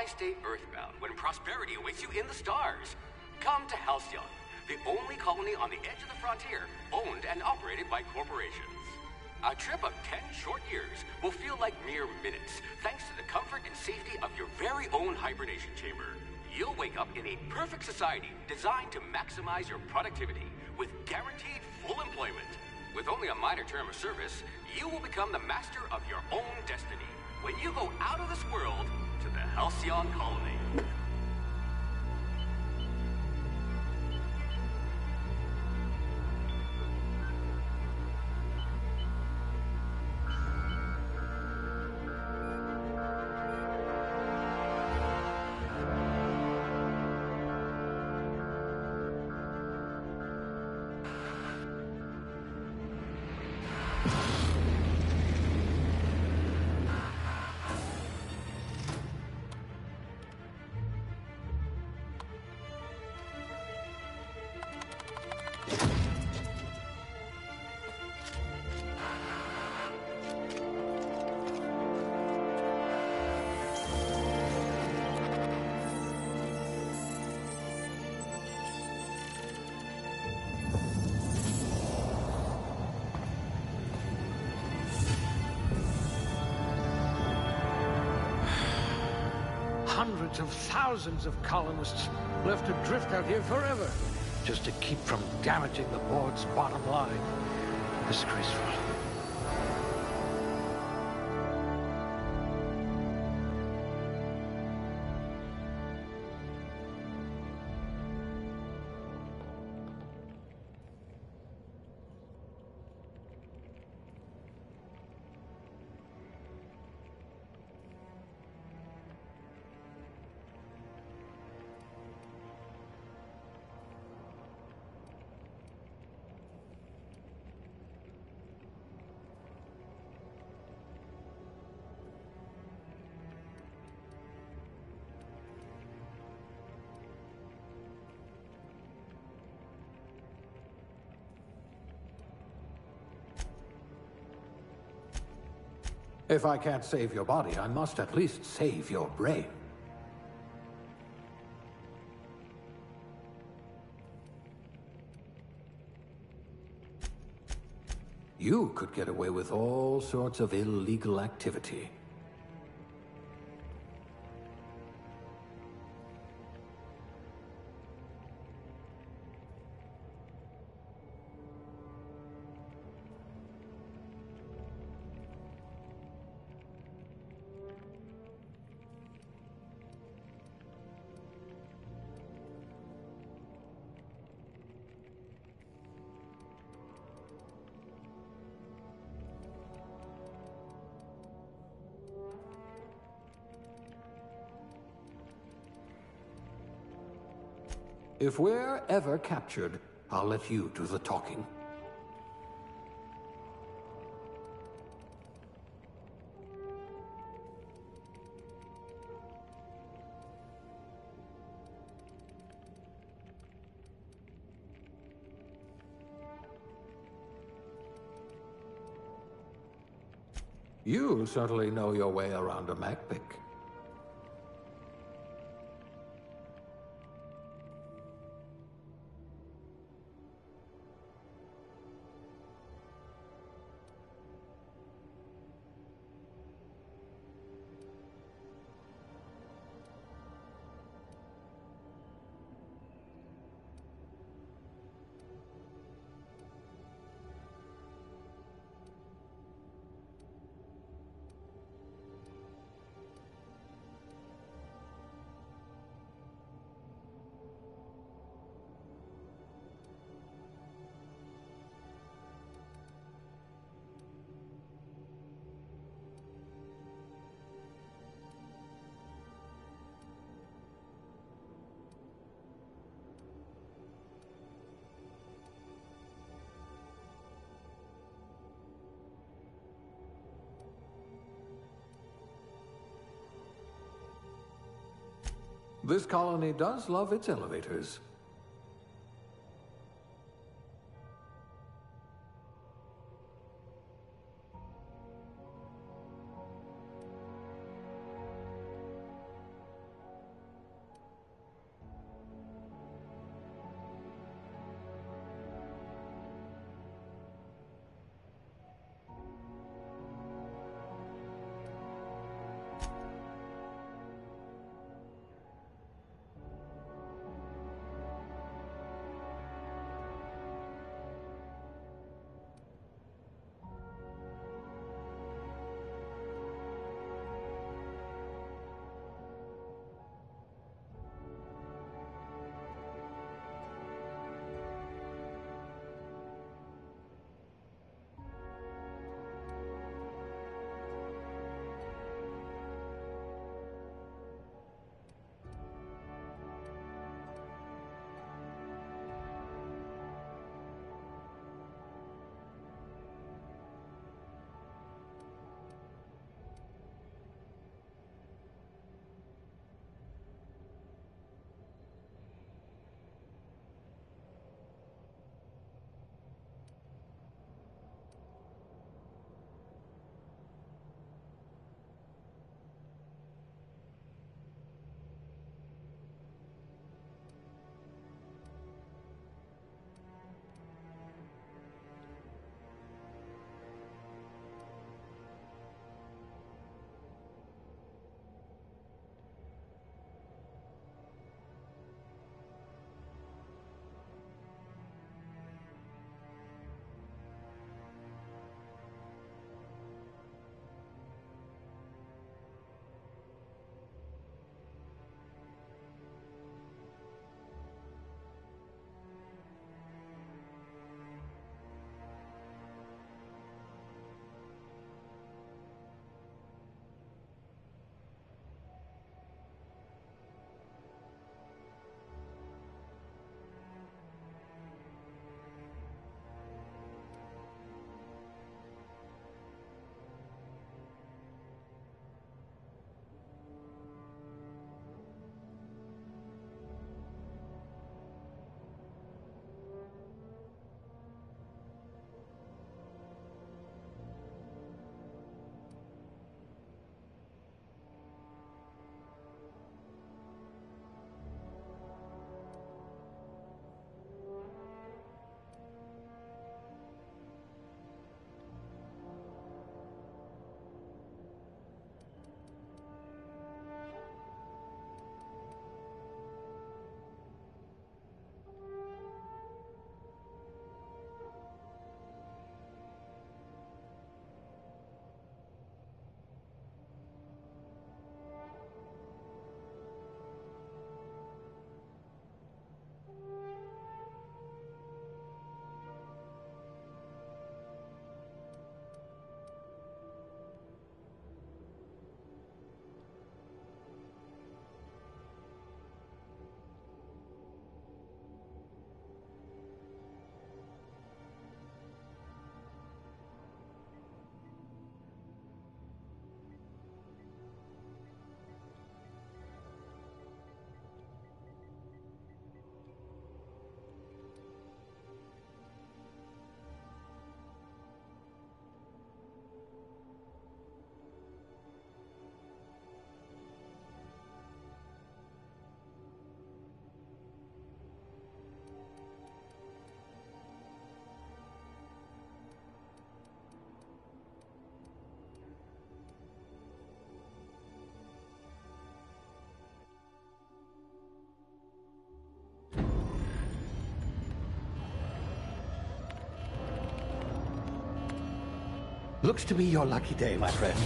Why stay earthbound when prosperity awaits you in the stars? Come to Halcyon, the only colony on the edge of the frontier, owned and operated by corporations. A trip of 10 short years will feel like mere minutes, thanks to the comfort and safety of your very own hibernation chamber. You'll wake up in a perfect society designed to maximize your productivity, with guaranteed full employment. With only a minor term of service, you will become the master of your own destiny when you go out of this world to the Halcyon Colony. Hundreds of thousands of colonists left to drift out here forever, just to keep from damaging the board's bottom line. Disgraceful. If I can't save your body, I must at least save your brain. You could get away with all sorts of illegal activity. If we're ever captured, I'll let you do the talking. You certainly know your way around a MacPic. This colony does love its elevators. Looks to be your lucky day, my friend.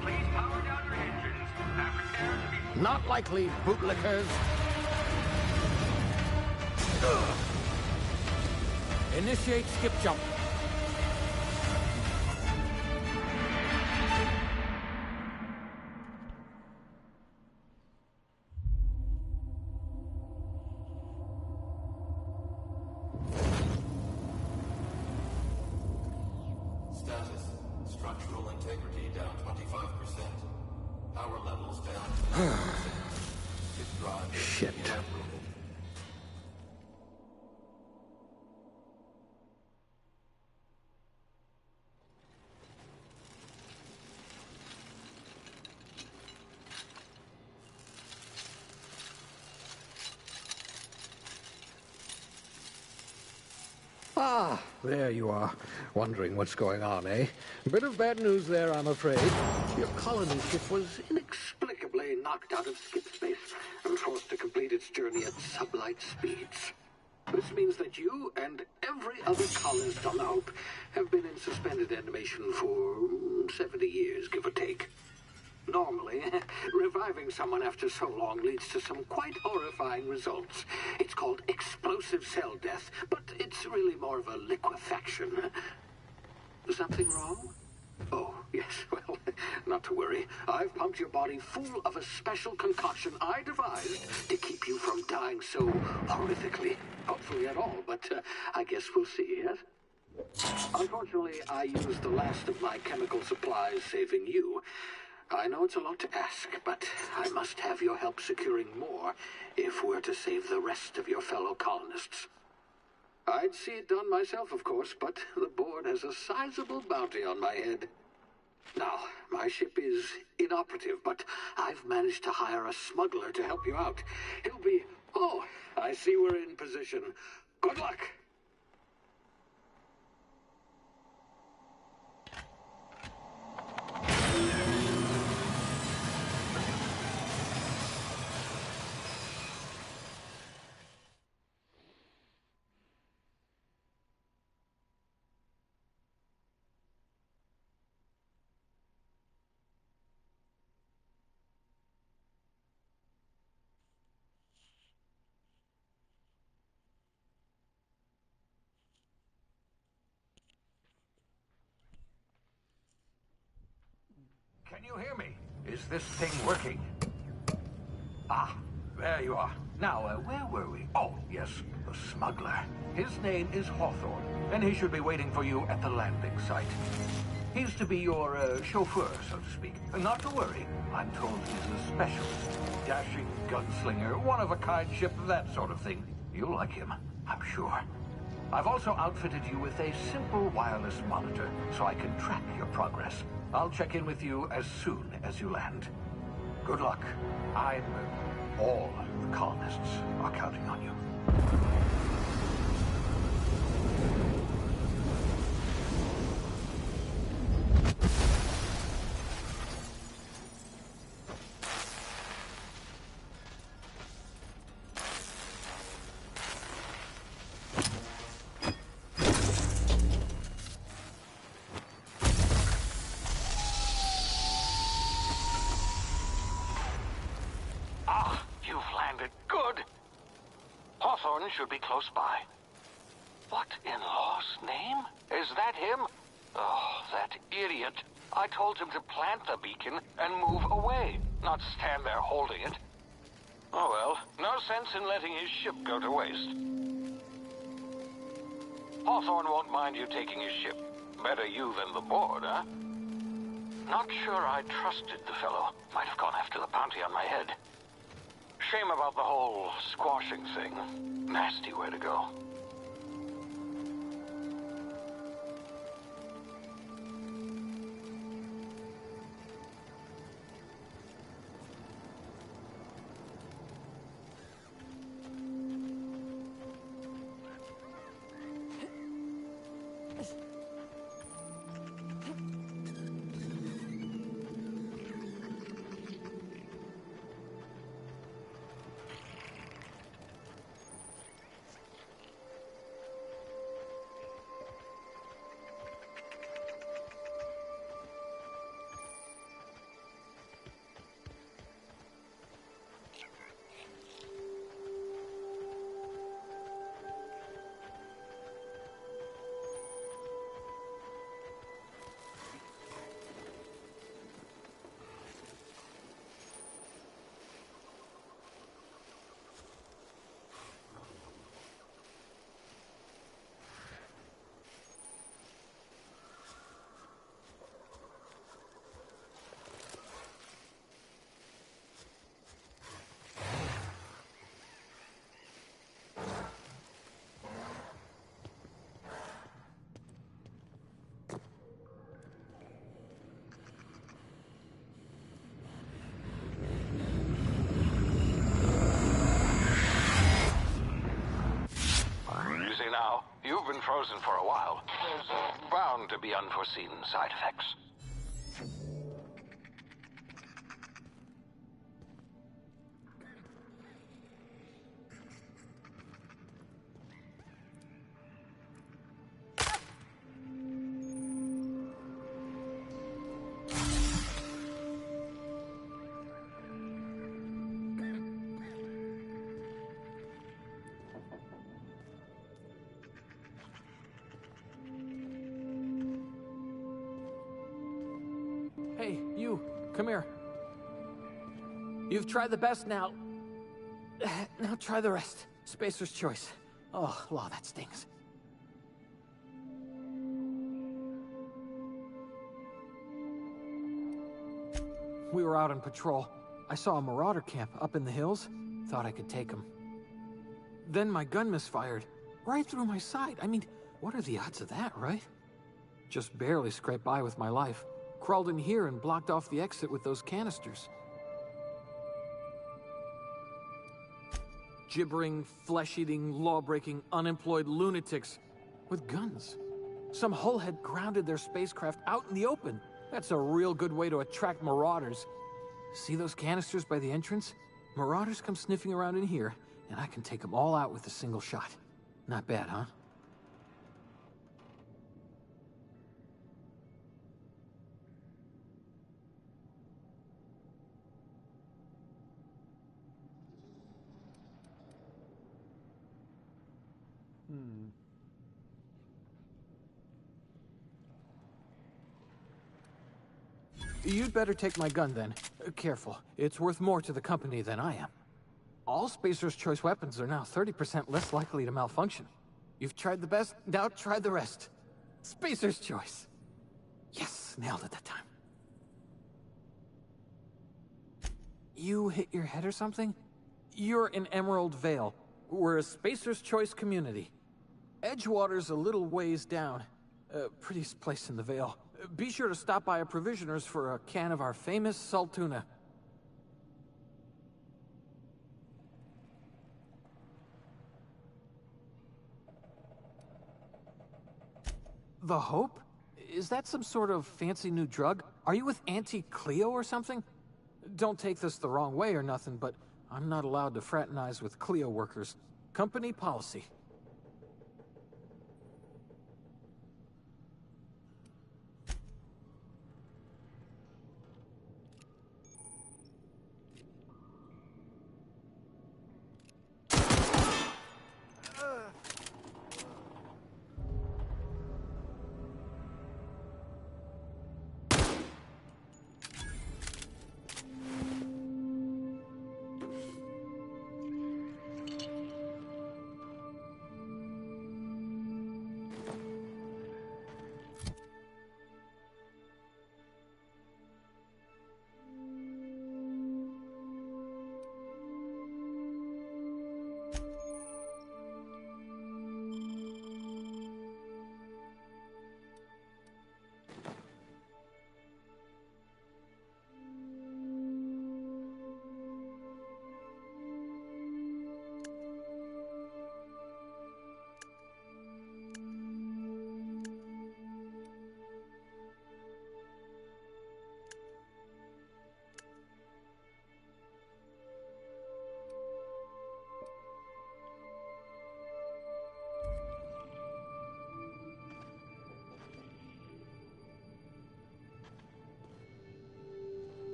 Please power down your engines and prepare to be... Not likely, bootlickers. Initiate skip jump. Status. Structural integrity down 25%. Power levels down 10%. His drive is Shit. uprooted. Ah, there you are. Wondering what's going on, eh? A bit of bad news there, I'm afraid. Your colony ship was inexplicably knocked out of skip space and forced to complete its journey at sublight speeds. This means that you and every other colonist on the Hope have been in suspended animation for 70 years, give or take. Normally, reviving someone after so long leads to some quite horrifying results. It's called explosive cell death, but it's really more of a liquefaction. Something wrong? Oh, yes, well, not to worry. I've pumped your body full of a special concoction I devised to keep you from dying so horrifically. Hopefully at all, but I guess we'll see, yes? Unfortunately, I used the last of my chemical supplies saving you. I know it's a lot to ask, but I must have your help securing more if we're to save the rest of your fellow colonists. I'd see it done myself, of course, but the board has a sizable bounty on my head. Now, my ship is inoperative, but I've managed to hire a smuggler to help you out. He'll be... Oh, I see we're in position. Good luck! Can you hear me? Is this thing working? Ah, there you are. Now, where were we? Oh, yes, the smuggler. His name is Hawthorne, and he should be waiting for you at the landing site. He's to be your chauffeur, so to speak. Not to worry. I'm told he's a specialist. Dashing gunslinger, one-of-a-kind ship, that sort of thing. You'll like him, I'm sure. I've also outfitted you with a simple wireless monitor, so I can track your progress. I'll check in with you as soon as you land. Good luck. All the colonists are counting on you. Hawthorne should be close by. What in law's name? Is that him? Oh, that idiot. I told him to plant the beacon and move away, not stand there holding it. Oh well, no sense in letting his ship go to waste. Hawthorne won't mind you taking his ship. Better you than the board, huh? Not sure I trusted the fellow. Might have gone after the bounty on my head. Shame about the whole squashing thing. Nasty way to go. been frozen for a while. There's bound to be unforeseen side effects. Hey, you, come here. You've tried the best now. Now try the rest. Spacer's choice. Oh, law, that stings. We were out on patrol. I saw a marauder camp up in the hills. Thought I could take him. Then my gun misfired. Right through my side. I mean, what are the odds of that, right? Just barely scraped by with my life. Crawled in here and blocked off the exit with those canisters. Gibbering, flesh-eating, law-breaking, unemployed lunatics with guns. Some hull had grounded their spacecraft out in the open. That's a real good way to attract marauders. See those canisters by the entrance? Marauders come sniffing around in here, and I can take them all out with a single shot. Not bad, huh? You'd better take my gun then. Careful, it's worth more to the company than I am. All Spacer's Choice weapons are now 30% less likely to malfunction. You've tried the best, now try the rest. Spacer's Choice. Yes, nailed it that time. You hit your head or something? You're in Emerald Vale. We're a Spacer's Choice community. Edgewater's a little ways down. Prettiest place in the Vale. Be sure to stop by a provisioner's for a can of our famous salt tuna. The Hope? Is that some sort of fancy new drug? Are you with Auntie Cleo or something? Don't take this the wrong way or nothing, but I'm not allowed to fraternize with Cleo workers. Company policy.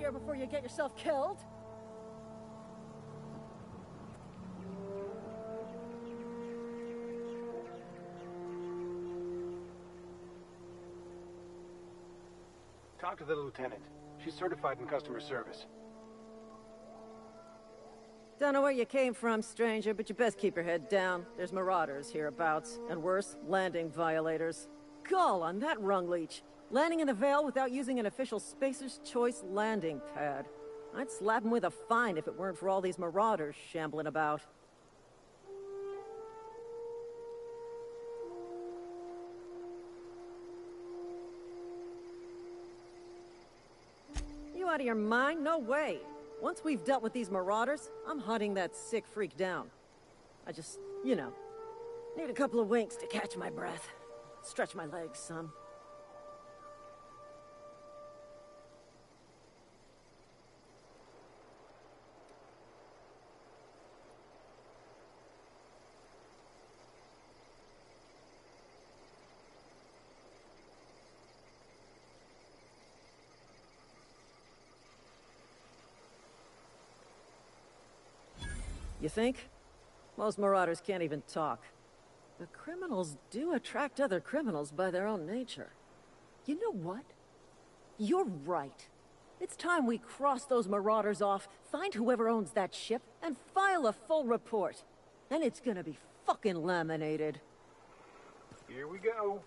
here before you get yourself killed. Talk to the lieutenant. She's certified in customer service. Don't know where you came from, stranger, but you best keep your head down. There's marauders hereabouts, and worse, landing violators. Gall on that rung leech. Landing in the Vale without using an official Spacer's Choice landing pad. I'd slap him with a fine if it weren't for all these marauders shambling about. You out of your mind? No way. Once we've dealt with these marauders, I'm hunting that sick freak down. I just, you know, need a couple of winks to catch my breath. Stretch my legs, son. You think? Most marauders can't even talk. But criminals do attract other criminals by their own nature. You know what? You're right. It's time we cross those marauders off, find whoever owns that ship, and file a full report. Then it's gonna be fucking laminated. Here we go.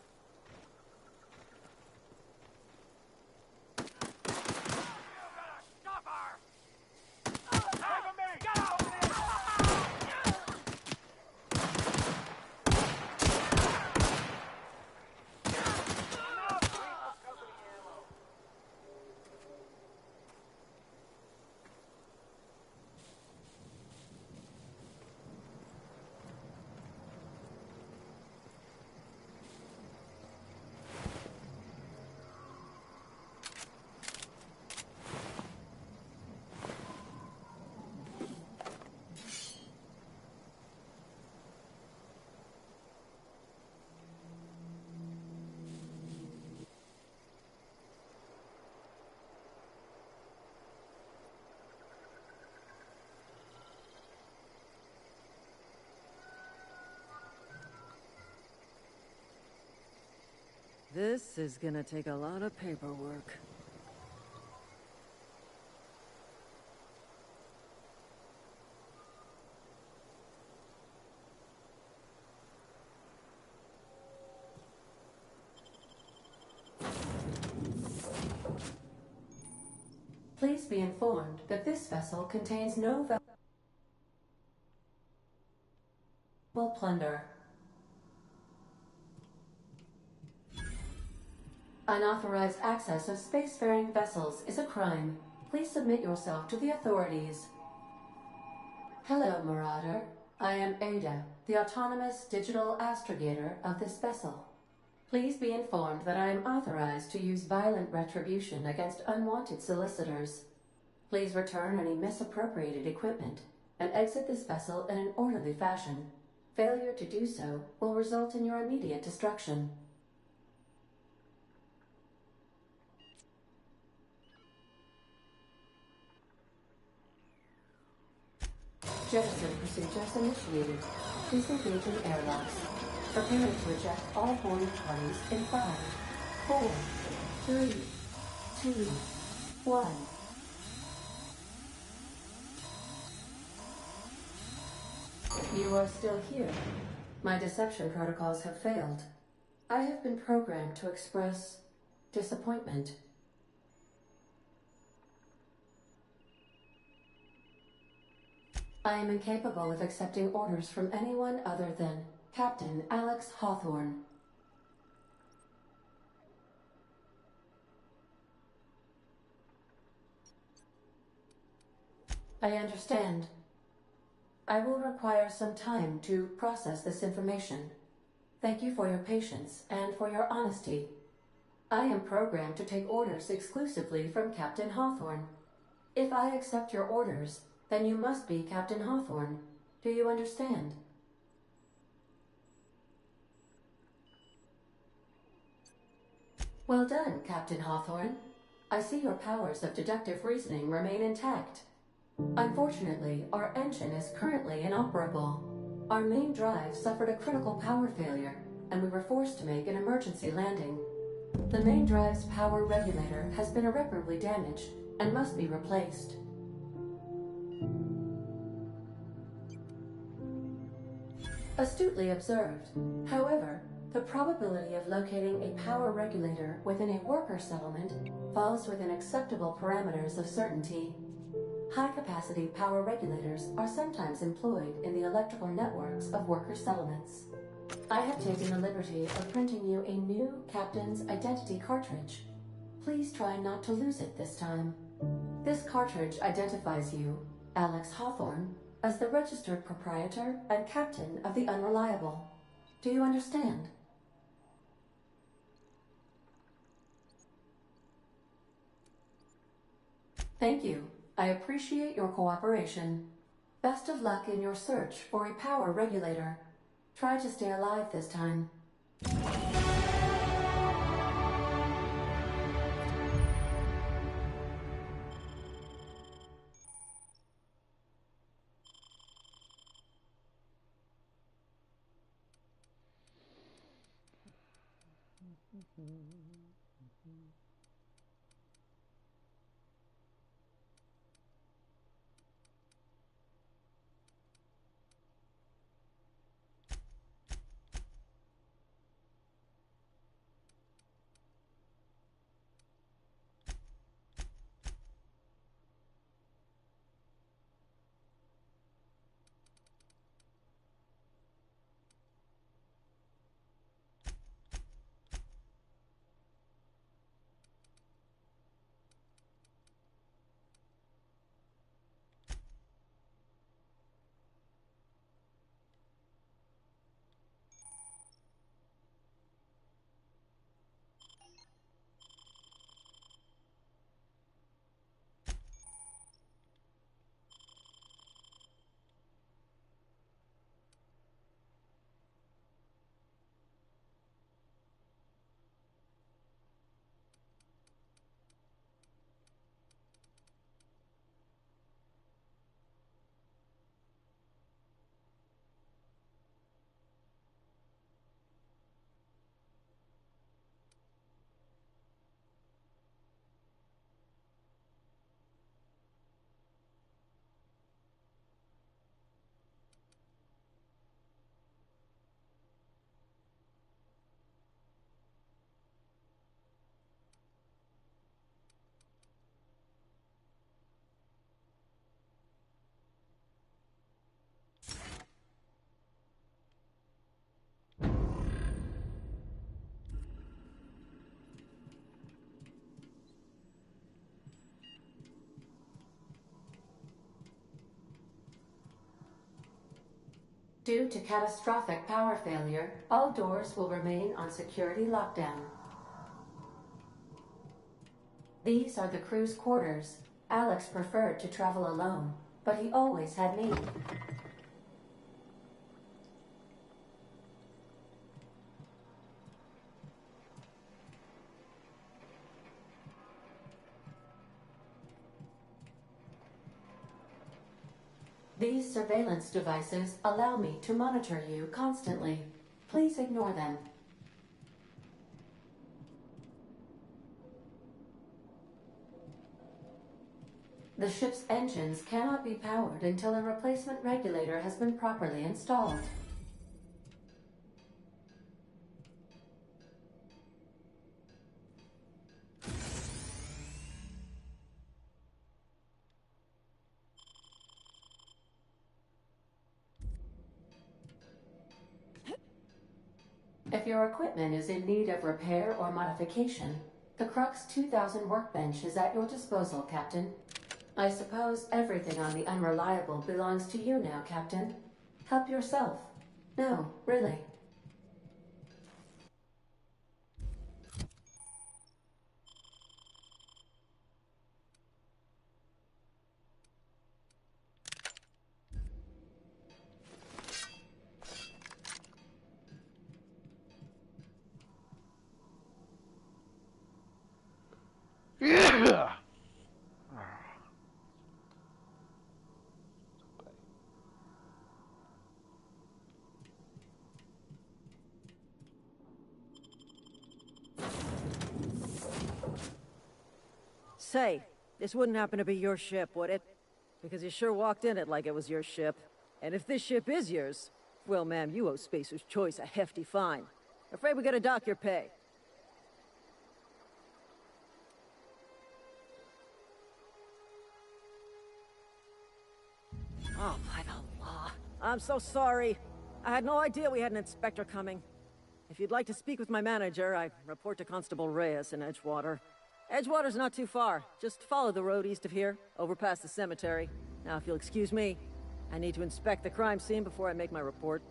This is gonna take a lot of paperwork. Please be informed that this vessel contains no valuable plunder. Unauthorized access of spacefaring vessels is a crime. Please submit yourself to the authorities. Hello, Marauder. I am Ada, the autonomous digital astrogator of this vessel. Please be informed that I am authorized to use violent retribution against unwanted solicitors. Please return any misappropriated equipment and exit this vessel in an orderly fashion. Failure to do so will result in your immediate destruction. Jettison procedures initiated. Please engage in airlocks. Preparing to eject all boarding parties in 5, 4, 3, 2, 1. You are still here. My deception protocols have failed. I have been programmed to express disappointment. I am incapable of accepting orders from anyone other than Captain Alex Hawthorne. I understand. I will require some time to process this information. Thank you for your patience and for your honesty. I am programmed to take orders exclusively from Captain Hawthorne. If I accept your orders, then you must be Captain Hawthorne. Do you understand? Well done, Captain Hawthorne. I see your powers of deductive reasoning remain intact. Unfortunately, our engine is currently inoperable. Our main drive suffered a critical power failure, and we were forced to make an emergency landing. The main drive's power regulator has been irreparably damaged and must be replaced. Astutely observed. However, the probability of locating a power regulator within a worker settlement falls within acceptable parameters of certainty. High-capacity power regulators are sometimes employed in the electrical networks of worker settlements. I have taken the liberty of printing you a new Captain's Identity cartridge. Please try not to lose it this time. This cartridge identifies you, Alex Hawthorne, as the registered proprietor and captain of the Unreliable. Do you understand? Thank you. I appreciate your cooperation. Best of luck in your search for a power regulator. Try to stay alive this time. Due to catastrophic power failure, all doors will remain on security lockdown. These are the crew's quarters. Alex preferred to travel alone, but he always had me. These surveillance devices allow me to monitor you constantly. Please ignore them. The ship's engines cannot be powered until a replacement regulator has been properly installed. If your equipment is in need of repair or modification, the Crux 2000 workbench is at your disposal, Captain. I suppose everything on the Unreliable belongs to you now, Captain. Help yourself. No, really. Say, this wouldn't happen to be your ship, would it? Because you sure walked in it like it was your ship. And if this ship is yours, well, ma'am, you owe Spacer's Choice a hefty fine. Afraid we gotta dock your pay. Oh, by the law. I'm so sorry. I had no idea we had an inspector coming. If you'd like to speak with my manager, I report to Constable Reyes in Edgewater. Edgewater's not too far. Just follow the road east of here, over past the cemetery. Now, if you'll excuse me, I need to inspect the crime scene before I make my report.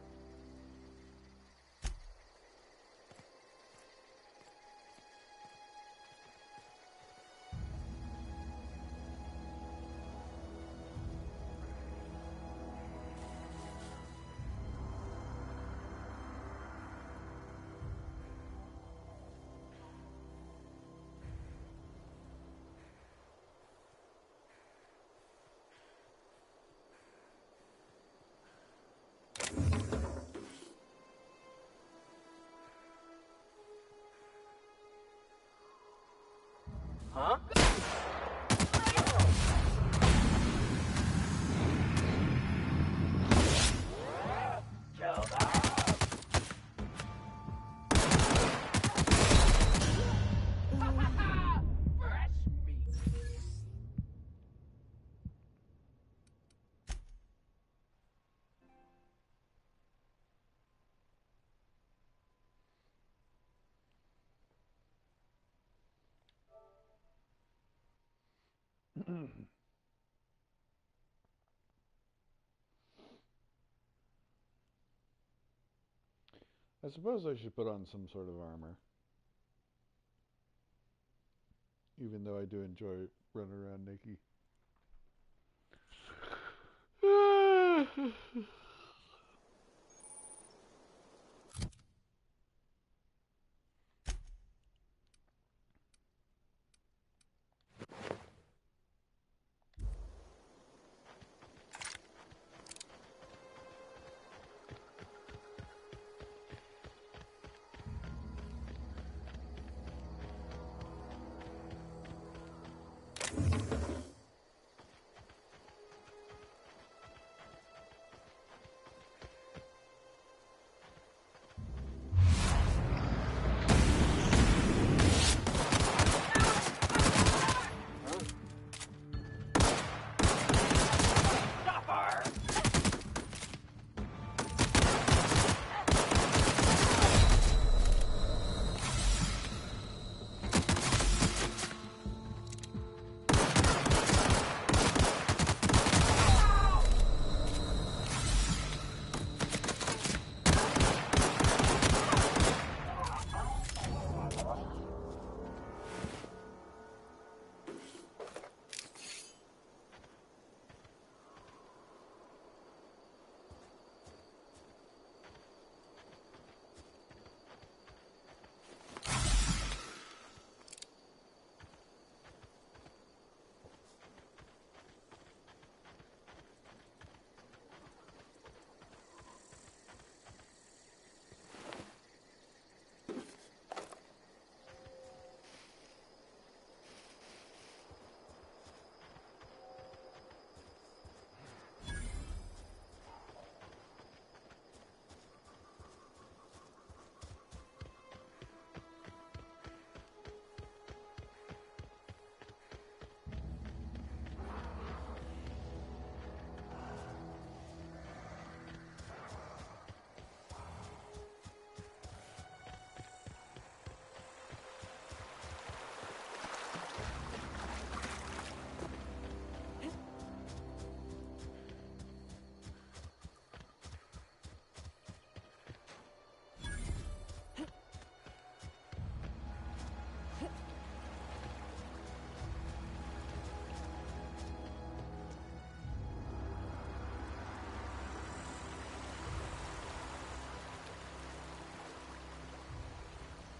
Huh? I suppose I should put on some sort of armor. Even though I do enjoy running around naked.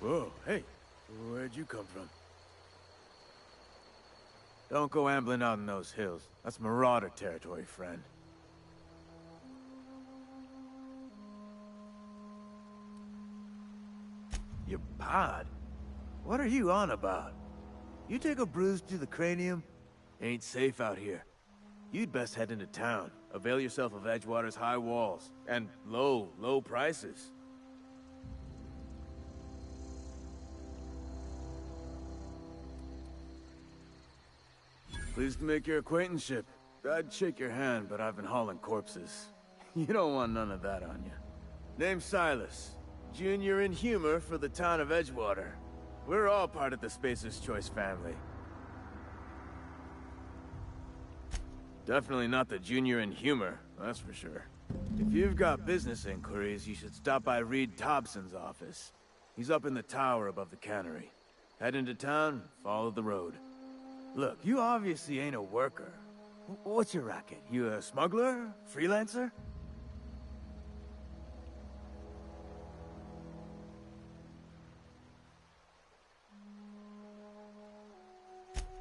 Whoa, hey, where'd you come from? Don't go ambling out in those hills. That's Marauder territory, friend. Your pod? What are you on about? You take a bruise to the cranium? Ain't safe out here. You'd best head into town. Avail yourself of Edgewater's high walls. And low prices. Pleased to make your acquaintanceship. I'd shake your hand, but I've been hauling corpses. You don't want none of that on you. Name's Silas. Junior in humor for the town of Edgewater. We're all part of the Spacer's Choice family. Definitely not the junior in humor, that's for sure. If you've got business inquiries, you should stop by Reed Thompson's office. He's up in the tower above the cannery. Head into town, follow the road. Look, you obviously ain't a worker. What's your racket? You a smuggler? Freelancer?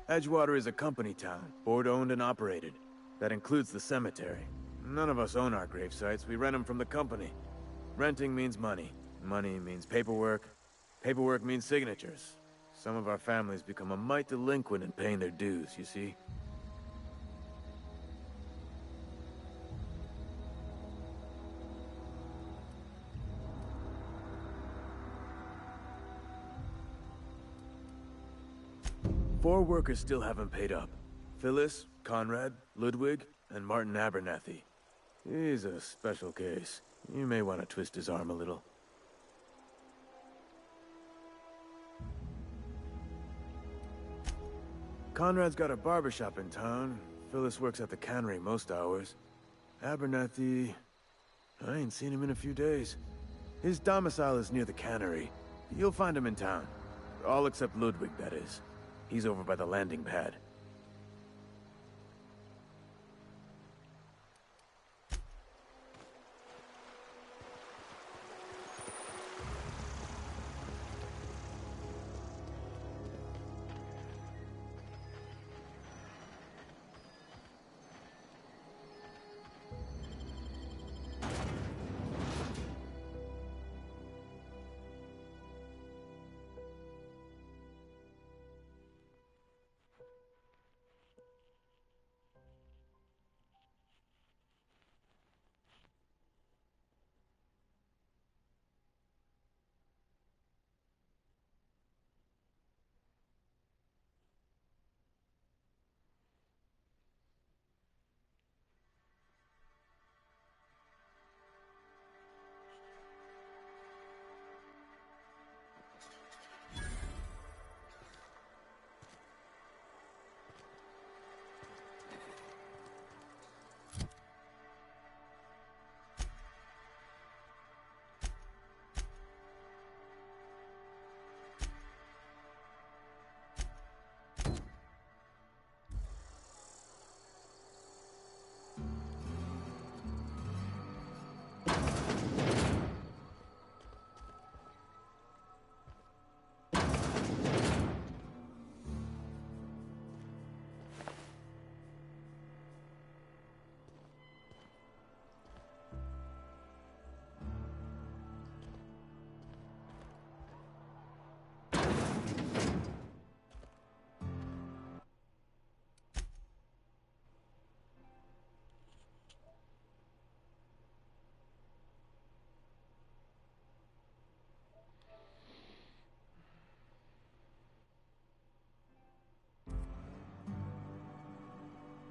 Edgewater is a company town, board-owned and operated. That includes the cemetery. None of us own our grave sites, we rent them from the company. Renting means money. Money means paperwork. Paperwork means signatures. Some of our families become a mite delinquent in paying their dues, you see? Four workers still haven't paid up. Phyllis, Conrad, Ludwig, and Martin Abernathy. He's a special case. You may want to twist his arm a little. Conrad's got a barbershop in town. Phyllis works at the cannery most hours. Abernathy... I ain't seen him in a few days. His domicile is near the cannery. You'll find him in town. All except Ludwig, that is. He's over by the landing pad.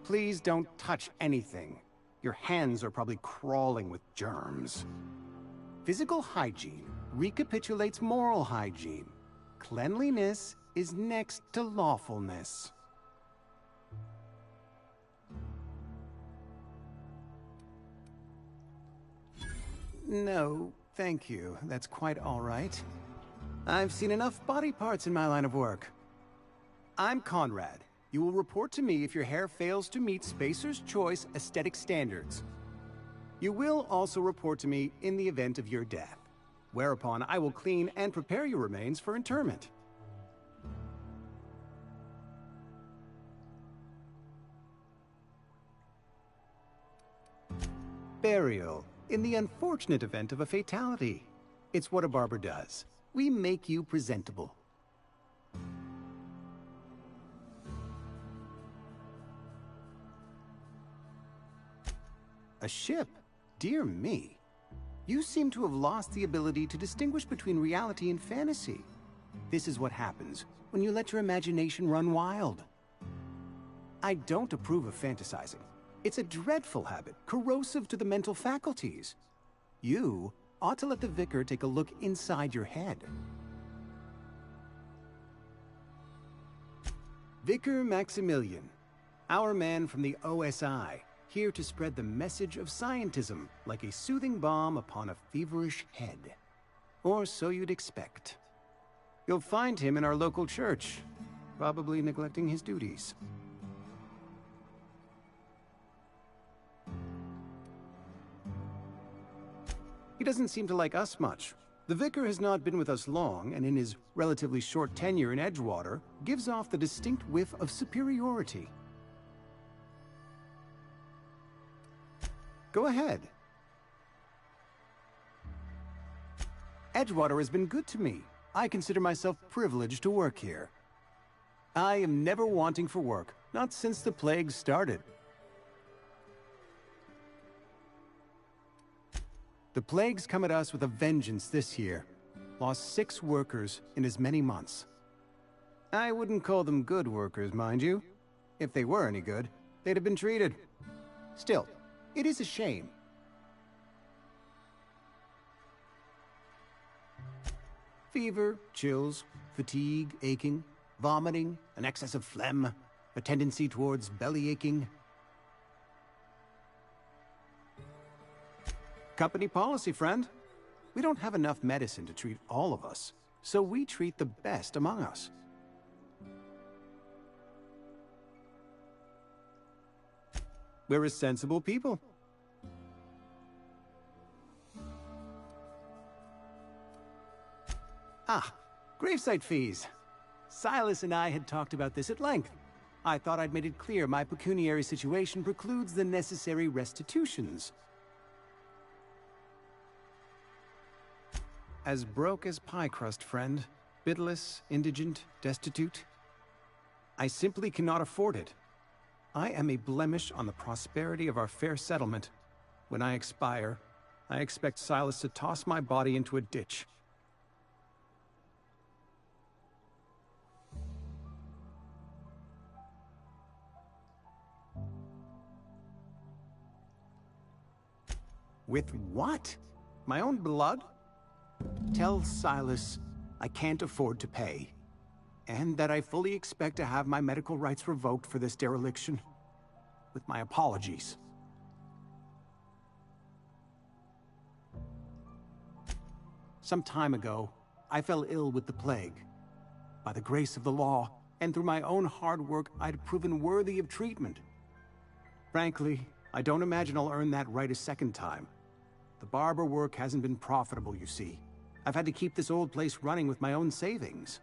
Please don't touch anything. Your hands are probably crawling with germs. Physical hygiene recapitulates moral hygiene. Cleanliness is next to lawfulness. No, thank you. That's quite all right. I've seen enough body parts in my line of work. I'm Conrad. You will report to me if your hair fails to meet Spacer's Choice aesthetic standards. You will also report to me in the event of your death, whereupon I will clean and prepare your remains for interment. Burial, in the unfortunate event of a fatality. It's what a barber does. We make you presentable. A ship? Dear me. You seem to have lost the ability to distinguish between reality and fantasy. This is what happens when you let your imagination run wild. I don't approve of fantasizing. It's a dreadful habit, corrosive to the mental faculties. You ought to let the Vicar take a look inside your head. Vicar Maximilian, our man from the OSI, here to spread the message of scientism like a soothing balm upon a feverish head. Or so you'd expect. You'll find him in our local church, probably neglecting his duties. He doesn't seem to like us much. The Vicar has not been with us long, and in his relatively short tenure in Edgewater, gives off the distinct whiff of superiority. Go ahead. Edgewater has been good to me. I consider myself privileged to work here. I am never wanting for work, not since the plague started. The plague's come at us with a vengeance this year. Lost 6 workers in as many months. I wouldn't call them good workers, mind you. If they were any good, they'd have been treated. Still, it is a shame. Fever, chills, fatigue, aching, vomiting, an excess of phlegm, a tendency towards belly aching. Company policy, friend. We don't have enough medicine to treat all of us, so we treat the best among us. We're a sensible people. Ah, gravesite fees. Silas and I had talked about this at length. I thought I'd made it clear my pecuniary situation precludes the necessary restitutions. As broke as pie crust, friend. Bidless, indigent, destitute. I simply cannot afford it. I am a blemish on the prosperity of our fair settlement. When I expire, I expect Silas to toss my body into a ditch. With what? My own blood? Tell Silas I can't afford to pay, and that I fully expect to have my medical rights revoked for this dereliction. With my apologies. Some time ago, I fell ill with the plague. By the grace of the law, and through my own hard work, I'd proven worthy of treatment. Frankly, I don't imagine I'll earn that right a second time. The barber work hasn't been profitable, you see. I've had to keep this old place running with my own savings.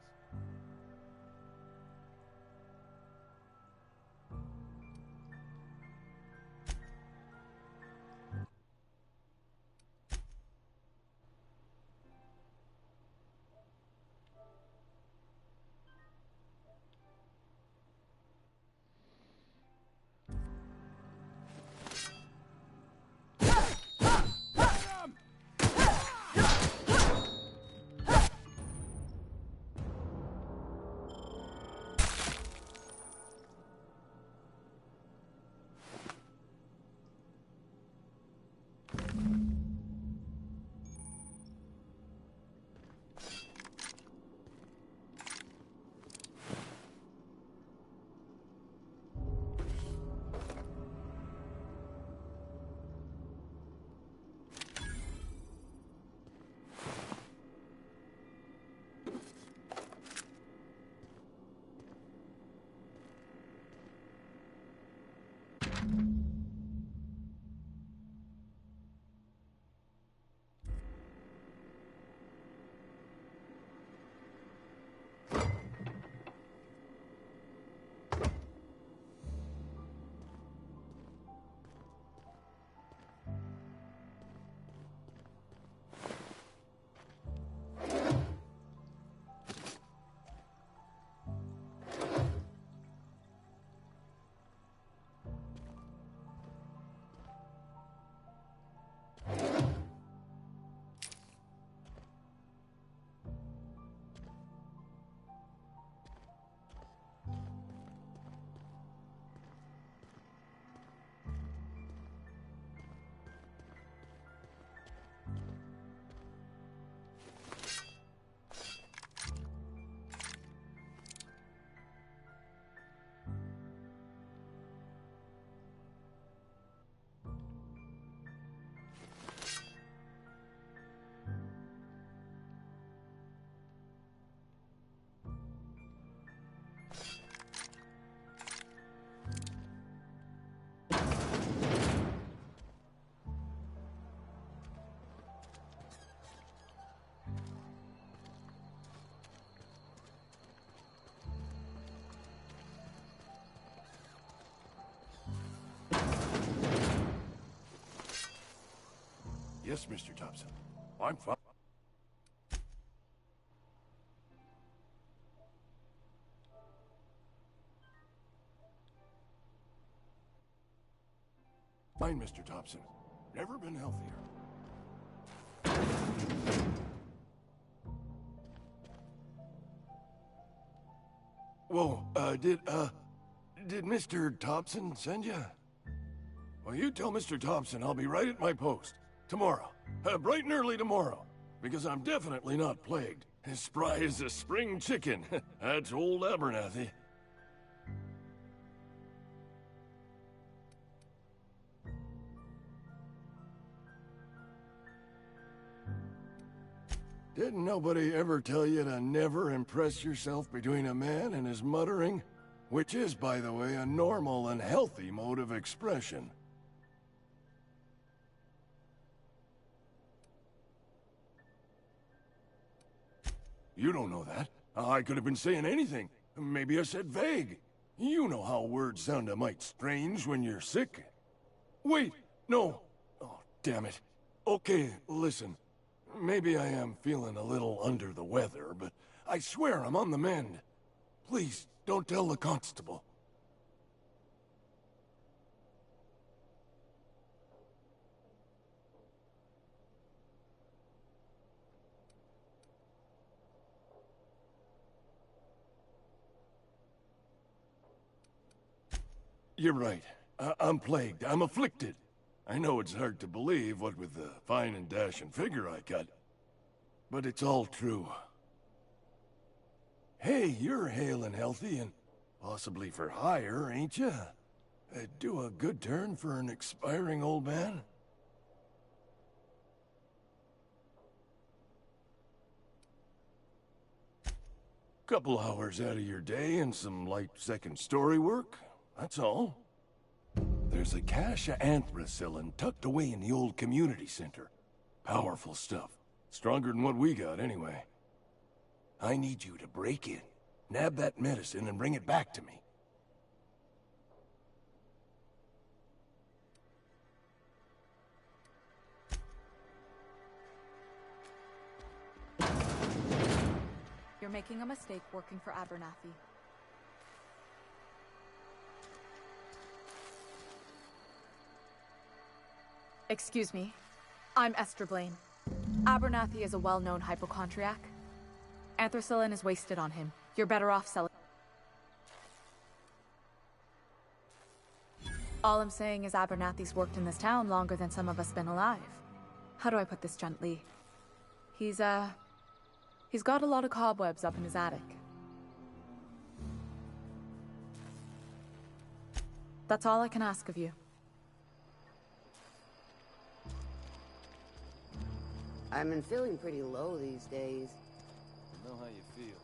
Yes, Mr. Thompson. I'm fine. Fine, Mr. Thompson. Never been healthier. Whoa, did Mr. Thompson send you? Well, you tell Mr. Thompson I'll be right at my post. Tomorrow. Bright and early tomorrow. Because I'm definitely not plagued. As spry as a spring chicken. That's old Abernathy. Didn't nobody ever tell you to never impress yourself between a man and his muttering? Which is, by the way, a normal and healthy mode of expression. You don't know that. I could have been saying anything. Maybe I said vague. You know how words sound a mite strange when you're sick. Wait, no. Oh, damn it. Okay, listen. Maybe I am feeling a little under the weather, but I swear I'm on the mend. Please, don't tell the constable. You're right. I'm plagued. I'm afflicted. I know it's hard to believe, what with the fine and dashing figure I got. But it's all true. Hey, you're hale and healthy and possibly for hire, ain't you? Do a good turn for an expiring old man? Couple hours out of your day and some light second-story work, that's all. There's a cache of anthracillin tucked away in the old community center. Powerful stuff. Stronger than what we got, anyway. I need you to break in, nab that medicine, and bring it back to me. You're making a mistake working for Abernathy. Excuse me. I'm Esther Blaine. Abernathy is a well-known hypochondriac. Anthracillin is wasted on him. You're better off selling. All I'm saying is Abernathy's worked in this town longer than some of us been alive. How do I put this gently? He's got a lot of cobwebs up in his attic. That's all I can ask of you. I've been feeling pretty low these days. I know how you feel.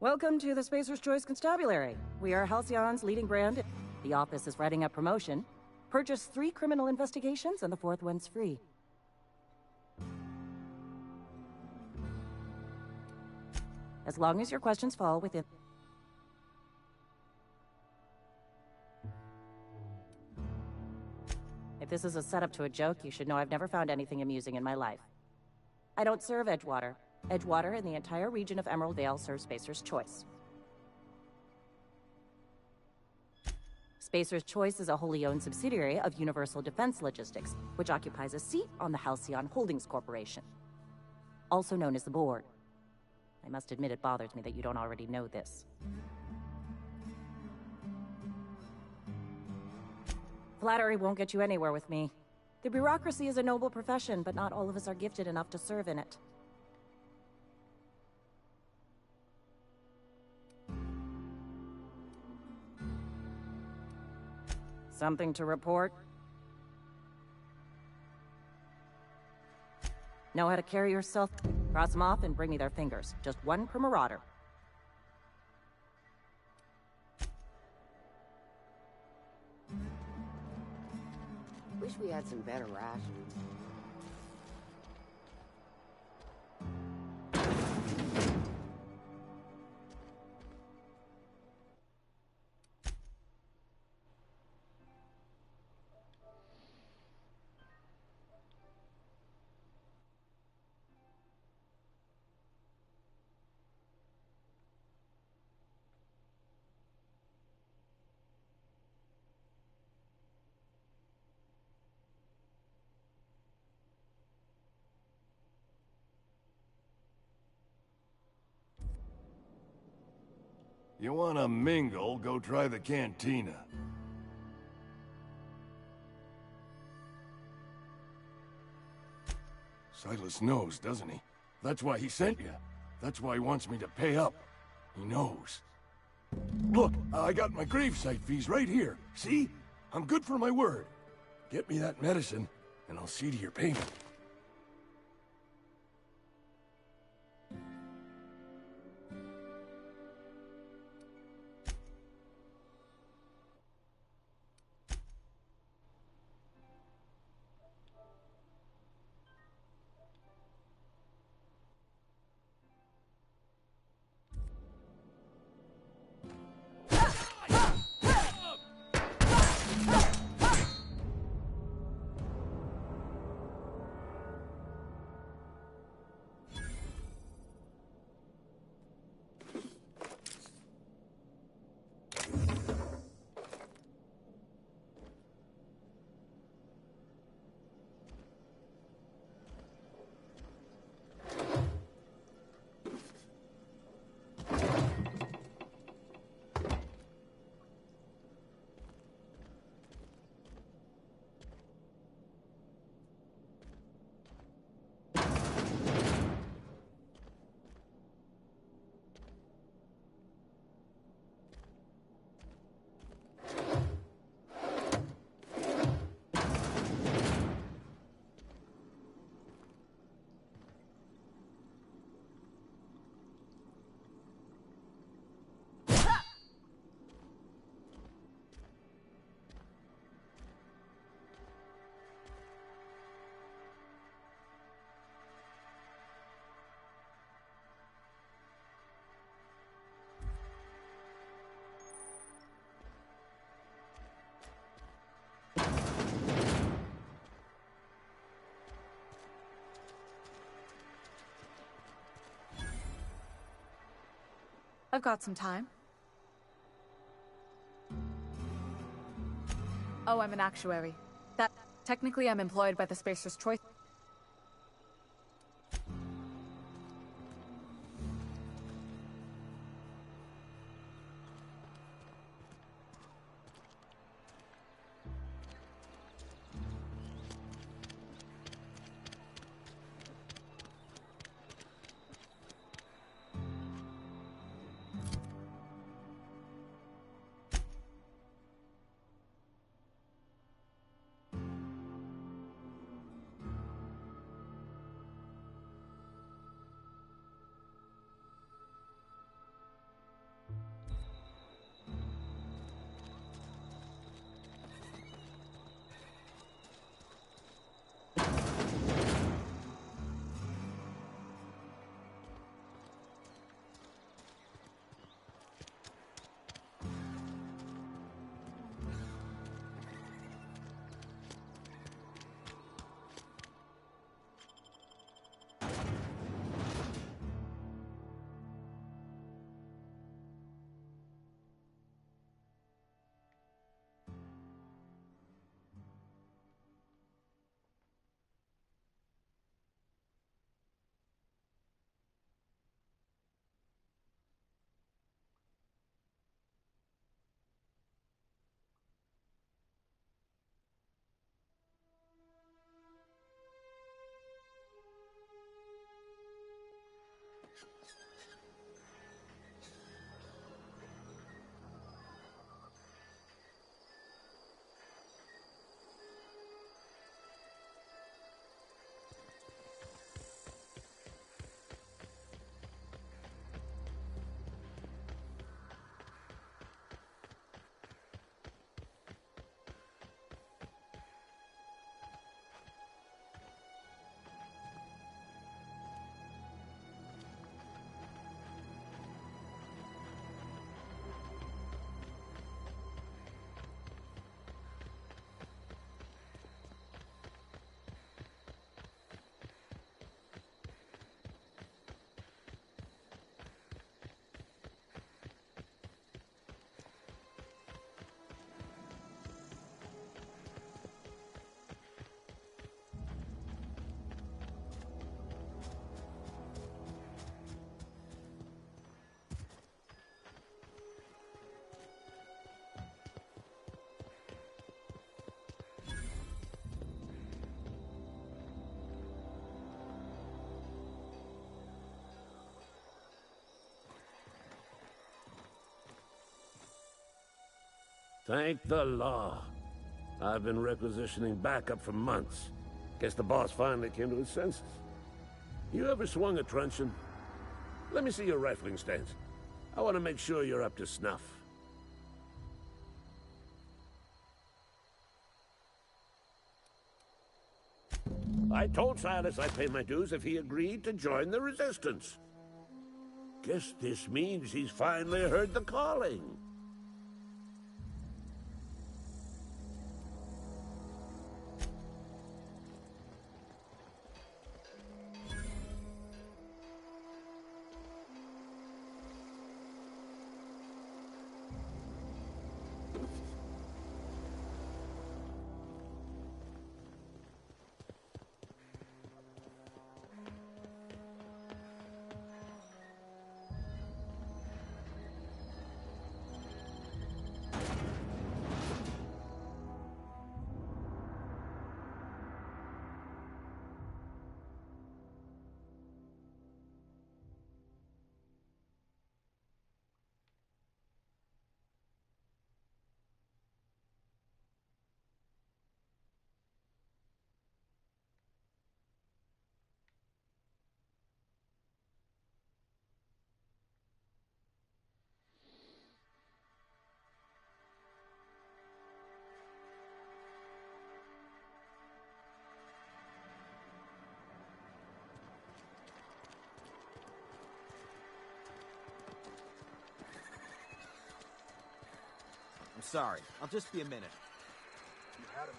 Welcome to the Spacer's Choice Constabulary. We are Halcyon's leading brand. The office is writing a promotion. Purchase 3 criminal investigations and the 4th one's free. As long as your questions fall within... If this is a setup to a joke, you should know I've never found anything amusing in my life. I don't serve Edgewater. Edgewater and the entire region of Emerald Vale serve Spacer's Choice. Spacer's Choice is a wholly owned subsidiary of Universal Defense Logistics, which occupies a seat on the Halcyon Holdings Corporation, also known as the Board. I must admit it bothers me that you don't already know this. Flattery won't get you anywhere with me. The bureaucracy is a noble profession, but not all of us are gifted enough to serve in it. Something to report? Know how to carry yourself? Cross them off and bring me their fingers. Just one per marauder. we had some better rations. You wanna mingle, go try the cantina. Silas knows, doesn't he? That's why he sent you. That's why he wants me to pay up. He knows. Look, I got my gravesite fees right here. See? I'm good for my word. Get me that medicine, and I'll see to your payment. I've got some time. Oh, I'm an actuary. Technically, I'm employed by the Spacer's Choice. Thank the law. I've been requisitioning backup for months. Guess the boss finally came to his senses. You ever swung a truncheon? Let me see your rifling stance. I want to make sure you're up to snuff. I told Silas I'd pay my dues if he agreed to join the Resistance. Guess this means he's finally heard the calling. I'm sorry. I'll just be a minute. You had him.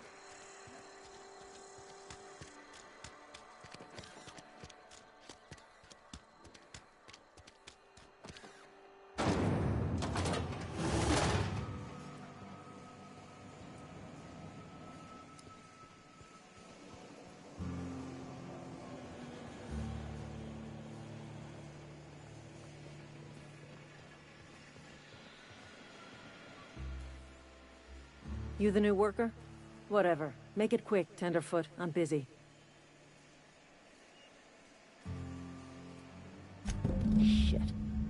You the new worker? Whatever. Make it quick, Tenderfoot. I'm busy. Shit.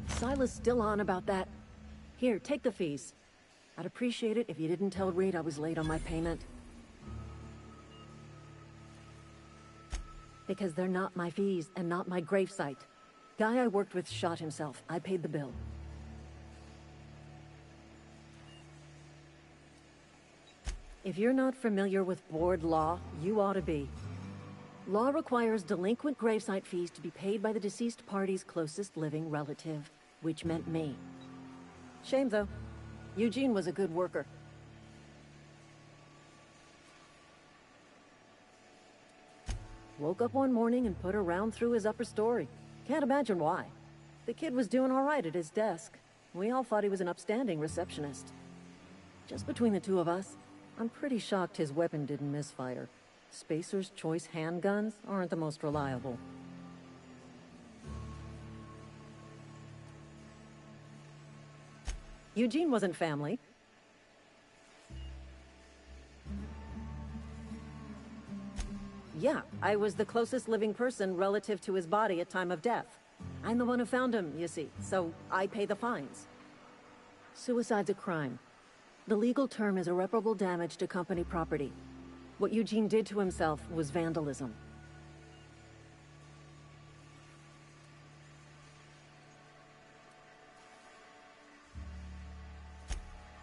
Silas still on about that. Here, take the fees. I'd appreciate it if you didn't tell Reed I was late on my payment. Because they're not my fees and not my gravesite. Guy I worked with shot himself. I paid the bill. If you're not familiar with board law, you ought to be. Law requires delinquent gravesite fees to be paid by the deceased party's closest living relative, which meant me. Shame, though. Eugene was a good worker. Woke up one morning and put a round through his upper story. Can't imagine why. The kid was doing all right at his desk. We all thought he was an upstanding receptionist. Just between the two of us, I'm pretty shocked his weapon didn't misfire. Spacer's Choice handguns aren't the most reliable. Eugene wasn't family. Yeah, I was the closest living person relative to his body at time of death. I'm the one who found him, you see, so I pay the fines. Suicide's a crime. The legal term is irreparable damage to company property. What Eugene did to himself was vandalism.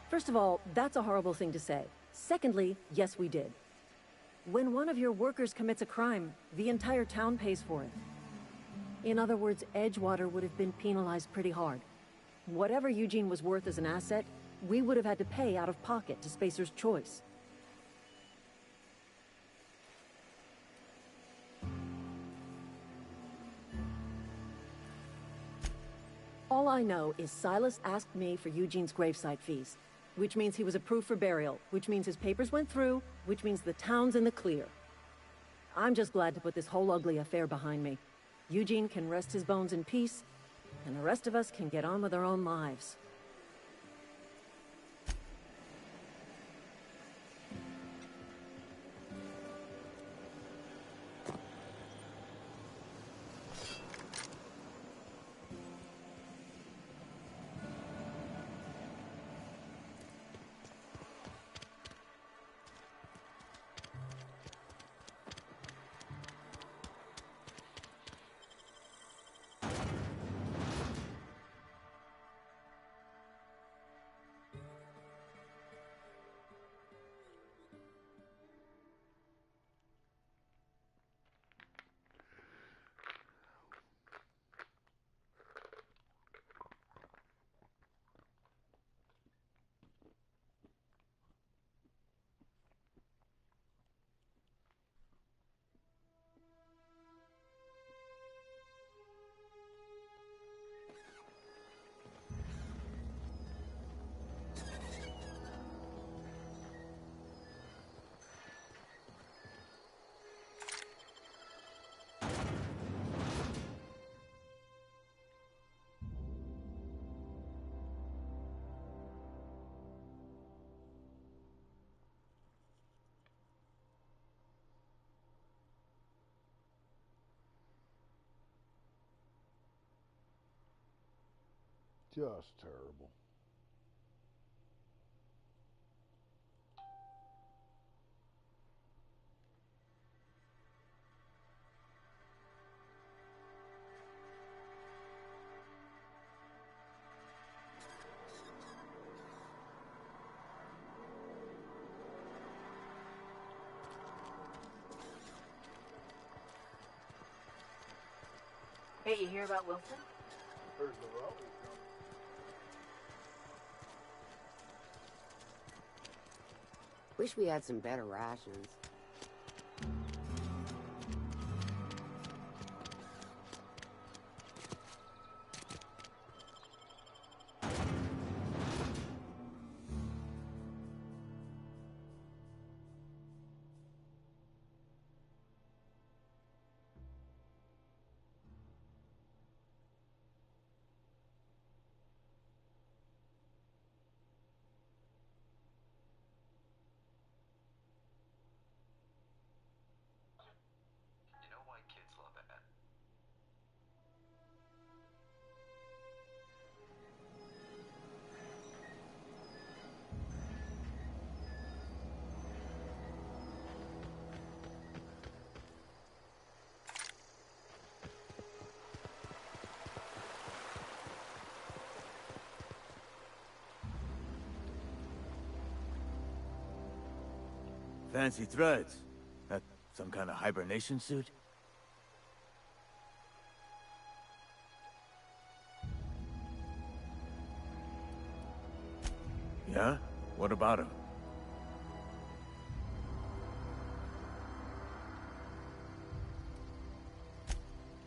First of all, that's a horrible thing to say. Secondly, yes, we did. When one of your workers commits a crime, the entire town pays for it. In other words, Edgewater would have been penalized pretty hard. Whatever Eugene was worth as an asset, we would have had to pay out of pocket to Spacer's Choice. All I know is Silas asked me for Eugene's gravesite fees, which means he was approved for burial, which means his papers went through, which means the town's in the clear. I'm just glad to put this whole ugly affair behind me. Eugene can rest his bones in peace, and the rest of us can get on with our own lives. Just terrible. Hey, you hear about Wilson? Heard the road. Wish we had some better rations. Fancy threads. That some kind of hibernation suit? Yeah? What about him?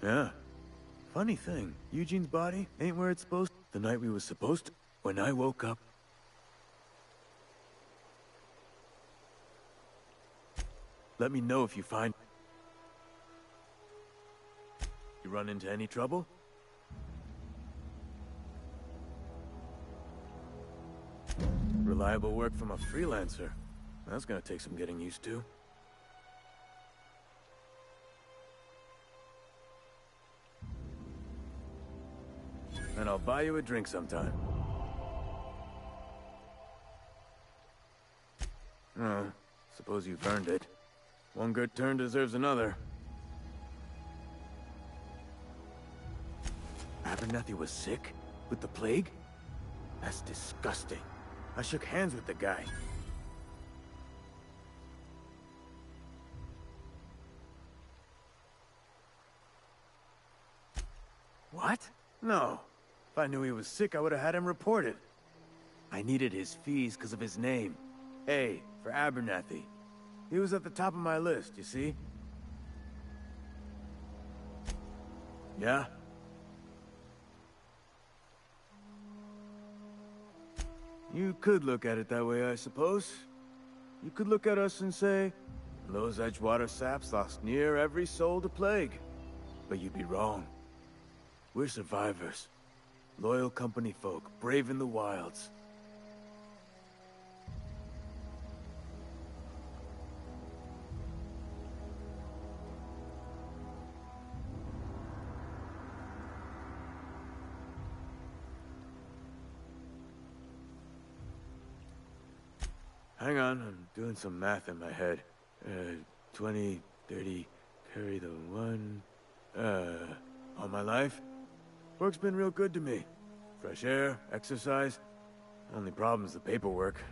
Yeah. Funny thing, Eugene's body ain't where it's supposed to. The night we was supposed to. When I woke up... Let me know if you find... You run into any trouble? Reliable work from a freelancer. That's gonna take some getting used to. And I'll buy you a drink sometime. Oh, suppose you've earned it. One good turn deserves another. Abernathy was sick? With the plague? That's disgusting. I shook hands with the guy. What? No. If I knew he was sick, I would have had him reported. I needed his fees because of his name. A, for Abernathy. He was at the top of my list, you see? Yeah? You could look at it that way, I suppose. You could look at us and say, those Edgewater saps lost near every soul to plague. But you'd be wrong. We're survivors. Loyal company folk, brave in the wilds. Hang on, I'm doing some math in my head. 20, 30, carry the one... all my life? Work's been real good to me. Fresh air, exercise. Only problem's the paperwork.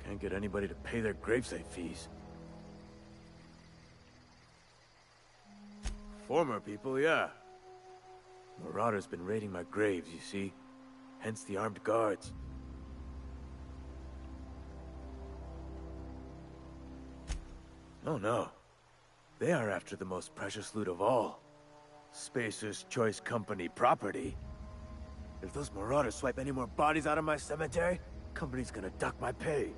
Can't get anybody to pay their gravesite fees. Former people, yeah. Marauders been raiding my graves, you see. Hence the armed guards. Oh no. They are after the most precious loot of all. Spacer's Choice Company property. If those marauders swipe any more bodies out of my cemetery, company's gonna duck my pay.